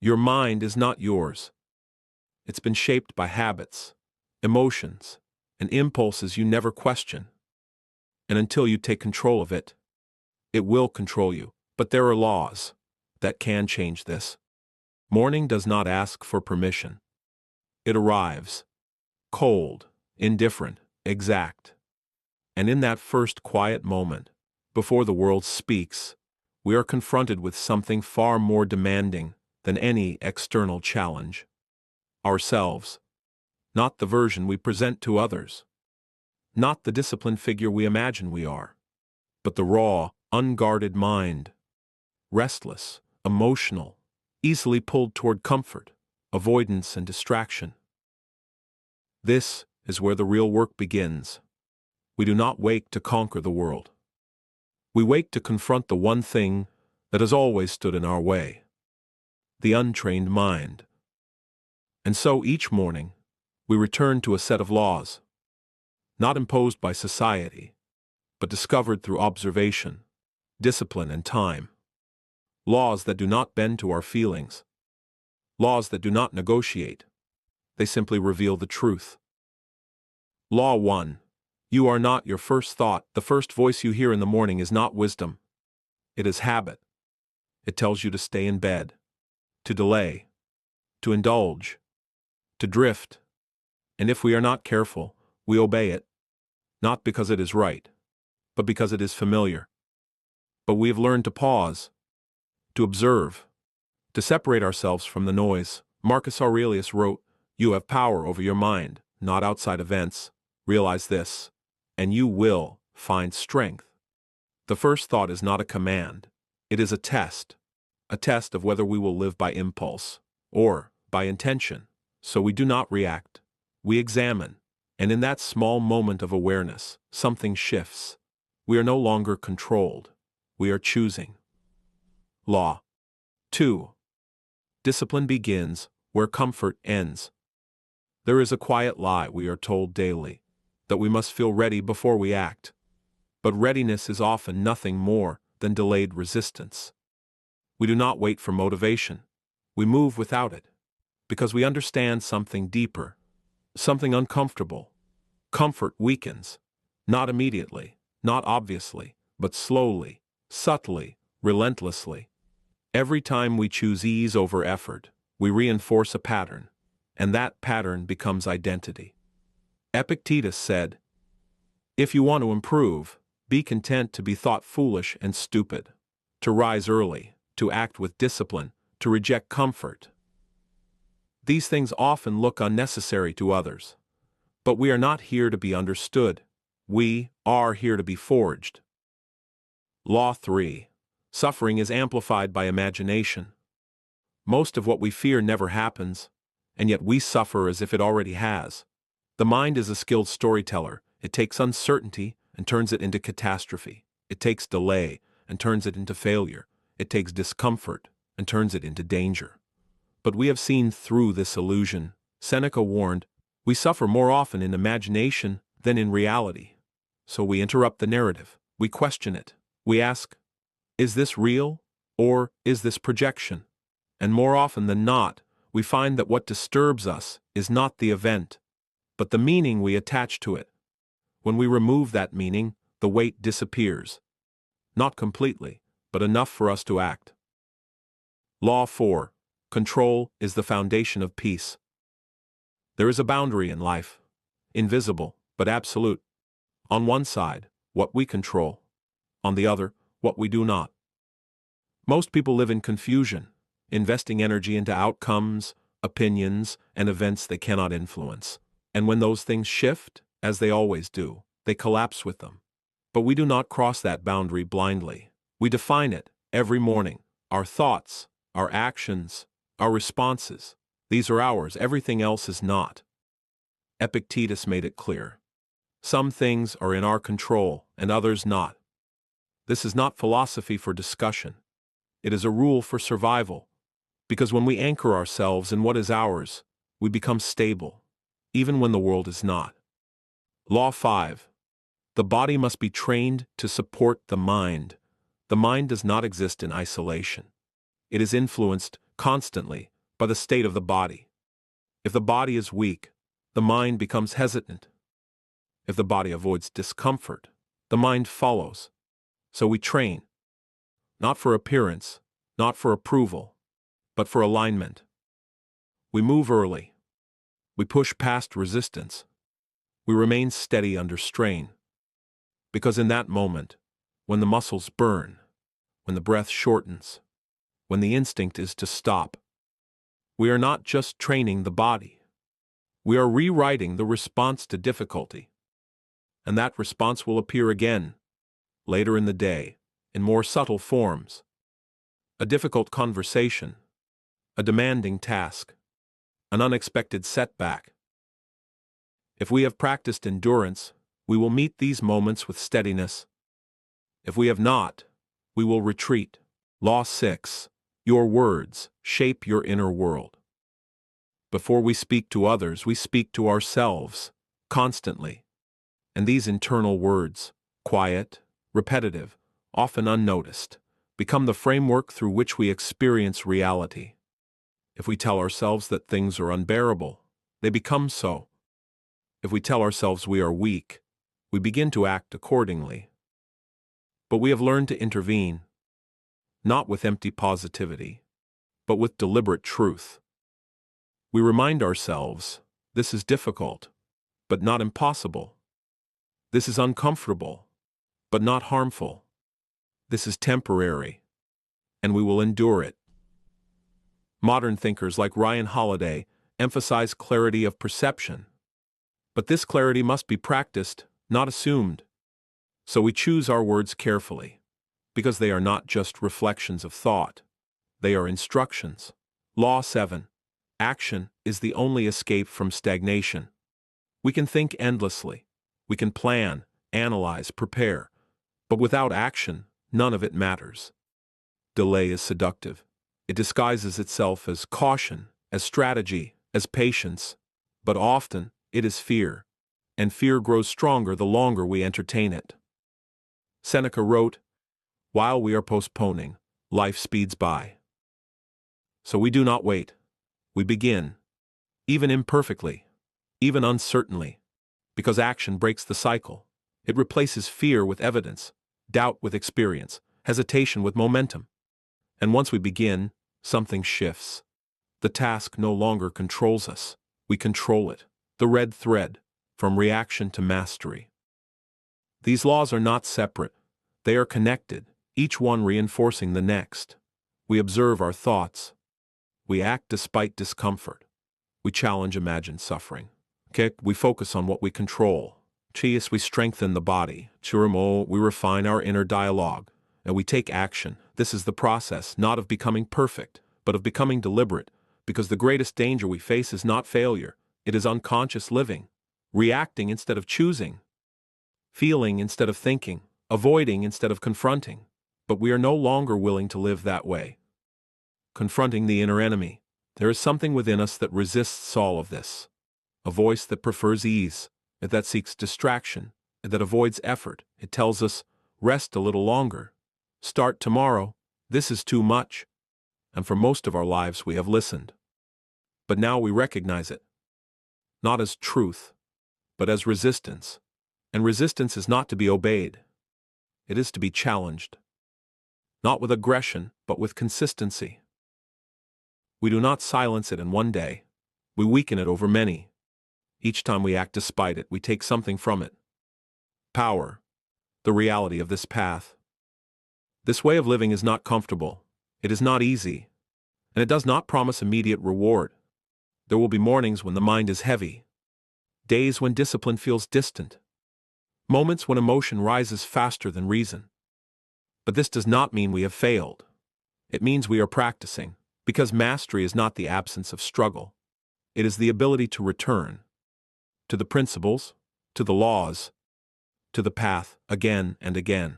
Your mind is not yours. It's been shaped by habits, emotions, and impulses you never question. And until you take control of it, it will control you. But there are laws that can change this. Morning does not ask for permission. It arrives, cold, indifferent, exact. And in that first quiet moment, before the world speaks, we are confronted with something far more demanding than any external challenge. Ourselves. Not the version we present to others. Not the disciplined figure we imagine we are. But the raw, unguarded mind. Restless, emotional, easily pulled toward comfort, avoidance, and distraction. This is where the real work begins. We do not wake to conquer the world. We wake to confront the one thing that has always stood in our way. The untrained mind. And so each morning, we return to a set of laws, not imposed by society, but discovered through observation, discipline, and time. Laws that do not bend to our feelings. Laws that do not negotiate. They simply reveal the truth. Law 1. You are not your first thought. The first voice you hear in the morning is not wisdom. It is habit. It tells you to stay in bed, to delay, to indulge, to drift. And if we are not careful, we obey it, not because it is right, but because it is familiar. But we have learned to pause, to observe, to separate ourselves from the noise. Marcus Aurelius wrote, "You have power over your mind, not outside events. Realize this, and you will find strength." The first thought is not a command. It is a test of whether we will live by impulse or by intention. So we do not react. We examine, and in that small moment of awareness, something shifts. We are no longer controlled. We are choosing. Law 2. Discipline begins where comfort ends. There is a quiet lie we are told daily, that we must feel ready before we act. But readiness is often nothing more than delayed resistance. We do not wait for motivation. We move without it, because we understand something deeper, something uncomfortable. Comfort weakens, not immediately, not obviously, but slowly, subtly, relentlessly. Every time we choose ease over effort, we reinforce a pattern, and that pattern becomes identity. Epictetus said, "If you want to improve, be content to be thought foolish and stupid, to rise early, to act with discipline, to reject comfort." These things often look unnecessary to others, but we are not here to be understood. We are here to be forged. Law 3. Suffering is amplified by imagination. Most of what we fear never happens, and yet we suffer as if it already has. The mind is a skilled storyteller. It takes uncertainty and turns it into catastrophe. It takes delay and turns it into failure. It takes discomfort and turns it into danger. But we have seen through this illusion. Seneca warned, "We suffer more often in imagination than in reality." So we interrupt the narrative. We question it. We ask, is this real, or is this projection? And more often than not, we find that what disturbs us is not the event, but the meaning we attach to it. When we remove that meaning, the weight disappears. Not completely, but enough for us to act. Law 4. Control is the foundation of peace. There is a boundary in life, invisible but absolute. On one side, what we control. On the other, what we do not. Most people live in confusion, investing energy into outcomes, opinions, and events they cannot influence. And when those things shift, as they always do, they collapse with them. But we do not cross that boundary blindly. We define it every morning. Our thoughts, our actions, our responses. These are ours. Everything else is not. Epictetus made it clear. Some things are in our control and others not. This is not philosophy for discussion. It is a rule for survival. Because when we anchor ourselves in what is ours, we become stable, even when the world is not. Law 5. The body must be trained to support the mind. The mind does not exist in isolation. It is influenced constantly by the state of the body. If the body is weak, the mind becomes hesitant. If the body avoids discomfort, the mind follows. So we train, not for appearance, not for approval, but for alignment. We move early. We push past resistance. We remain steady under strain. Because in that moment, when the muscles burn, when the breath shortens, when the instinct is to stop, we are not just training the body. We are rewriting the response to difficulty. And that response will appear again, later in the day, in more subtle forms. A difficult conversation, a demanding task, an unexpected setback. If we have practiced endurance, we will meet these moments with steadiness. If we have not, we will retreat. Law 6. Your words shape your inner world. Before we speak to others, we speak to ourselves, constantly. And these internal words, quiet, repetitive, often unnoticed, become the framework through which we experience reality. If we tell ourselves that things are unbearable, they become so. If we tell ourselves we are weak, we begin to act accordingly. But we have learned to intervene, not with empty positivity, but with deliberate truth. We remind ourselves, this is difficult, but not impossible. This is uncomfortable, but not harmful. This is temporary, and we will endure it. Modern thinkers like Ryan Holiday emphasize clarity of perception. But this clarity must be practiced, not assumed. So we choose our words carefully, because they are not just reflections of thought. They are instructions. Law 7. Action is the only escape from stagnation. We can think endlessly. We can plan, analyze, prepare. But without action, none of it matters. Delay is seductive. It disguises itself as caution, as strategy, as patience. But often, it is fear. And fear grows stronger the longer we entertain it. Seneca wrote, "While we are postponing, life speeds by." So we do not wait. We begin, even imperfectly, even uncertainly, because action breaks the cycle. It replaces fear with evidence, doubt with experience, hesitation with momentum. And once we begin, something shifts. The task no longer controls us. We control it. The red thread, from reaction to mastery. These laws are not separate. They are connected, each one reinforcing the next. We observe our thoughts. We act despite discomfort. We challenge imagined suffering. We focus on what we control. We strengthen the body. We refine our inner dialogue. And we take action. This is the process, not of becoming perfect, but of becoming deliberate, because the greatest danger we face is not failure. It is unconscious living, reacting instead of choosing, feeling instead of thinking, avoiding instead of confronting. But we are no longer willing to live that way. Confronting the inner enemy. There is something within us that resists all of this. A voice that prefers ease, that seeks distraction, that avoids effort. It tells us, rest a little longer. Start tomorrow. This is too much. And for most of our lives we have listened. But now we recognize it. Not as truth, but as resistance. And resistance is not to be obeyed. It is to be challenged. Not with aggression, but with consistency. We do not silence it in one day. We weaken it over many. Each time we act despite it, we take something from it. Power, the reality of this path. This way of living is not comfortable. It is not easy. And it does not promise immediate reward. There will be mornings when the mind is heavy. Days when discipline feels distant. Moments when emotion rises faster than reason. But this does not mean we have failed. It means we are practicing, because mastery is not the absence of struggle. It is the ability to return to the principles, to the laws, to the path again and again.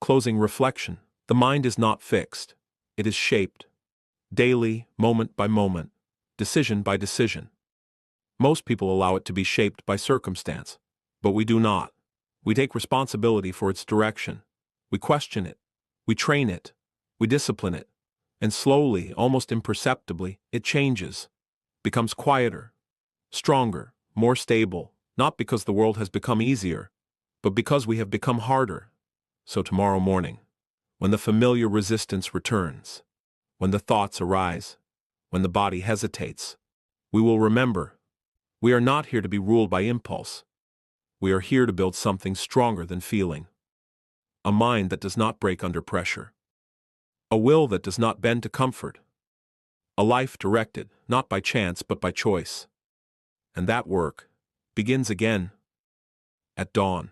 Closing reflection. The mind is not fixed. It is shaped. Daily, moment by moment, decision by decision. Most people allow it to be shaped by circumstance, but we do not. We take responsibility for its direction. We question it. We train it. We discipline it. And slowly, almost imperceptibly, it changes, becomes quieter, stronger, more stable, not because the world has become easier, but because we have become harder. So tomorrow morning, when the familiar resistance returns, when the thoughts arise, when the body hesitates, we will remember, we are not here to be ruled by impulse. We are here to build something stronger than feeling. A mind that does not break under pressure. A will that does not bend to comfort. A life directed, not by chance but by choice. And that work begins again at dawn.